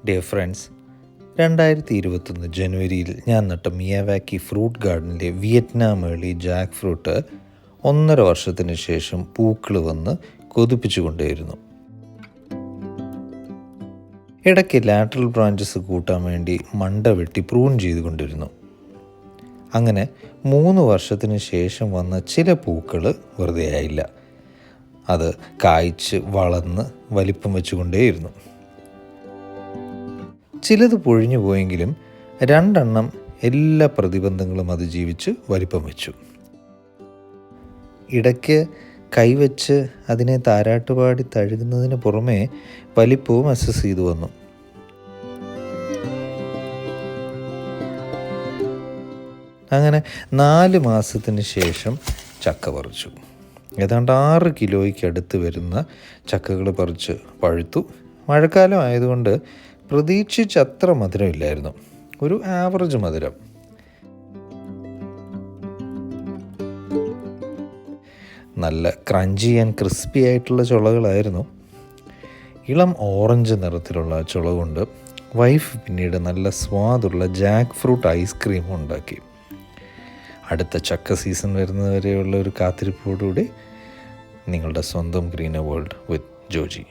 Dear friends, 2021 ജനുവരിയിൽ ഞാൻ നട്ട മിയാവാക്കി ഫ്രൂട്ട് ഗാർഡനിലെ വിയറ്റ്നാം ഏർലി ജാക്ക് ഫ്രൂട്ട് 1.5 വർഷത്തിന് ശേഷം പൂക്കൾ വന്ന് കൊതിപ്പിച്ചുകൊണ്ടേയിരുന്നു. ഇടയ്ക്ക് ലാറ്ററൽ ബ്രാഞ്ചസ് കൂട്ടാൻ വേണ്ടി മണ്ട വെട്ടി പ്രൂൺ ചെയ്തുകൊണ്ടിരുന്നു. അങ്ങനെ 3 വർഷത്തിന് ശേഷം വന്ന ചില പൂക്കൾ വെറുതെ ആയില്ല. അത് കായ്ച്ച് വളർന്ന് വലിപ്പം വെച്ചുകൊണ്ടേയിരുന്നു. ചിലത് പൊഴിഞ്ഞു പോയെങ്കിലും 2 എണ്ണം എല്ലാ പ്രതിബന്ധങ്ങളും അതിജീവിച്ച് വലിപ്പം വെച്ചു. ഇടയ്ക്ക് കൈവച്ച് അതിനെ താരാട്ടുപാടി തഴുകുന്നതിന് പുറമെ വലിപ്പവും അസസ് ചെയ്തു വന്നു. അങ്ങനെ 4 മാസത്തിന് ശേഷം ചക്ക പറിച്ചു. ഏതാണ്ട് 6 കിലോയ്ക്ക് അടുത്ത് വരുന്ന ചക്കകൾ പറിച്ച് പഴുത്തു. മഴക്കാലം ആയതുകൊണ്ട് പ്രതീക്ഷിച്ചത്ര മധുരമില്ലായിരുന്നു, ഒരു ആവറേജ് മധുരം. നല്ല ക്രഞ്ചി ആൻഡ് ക്രിസ്പി ആയിട്ടുള്ള ചുളകളായിരുന്നു. ഇളം ഓറഞ്ച് നിറത്തിലുള്ള ചുള കൊണ്ട് വൈഫ് പിന്നീട് നല്ല സ്വാദുള്ള ജാക്ക് ഫ്രൂട്ട് ഐസ്ക്രീം ഉണ്ടാക്കി. അടുത്ത ചക്ക സീസൺ വരുന്നതുവരെയുള്ള ഒരു കാത്തിരിപ്പോടുകൂടി നിങ്ങളുടെ സ്വന്തം ഗ്രീനർ വേൾഡ് വിത്ത് ജോജി.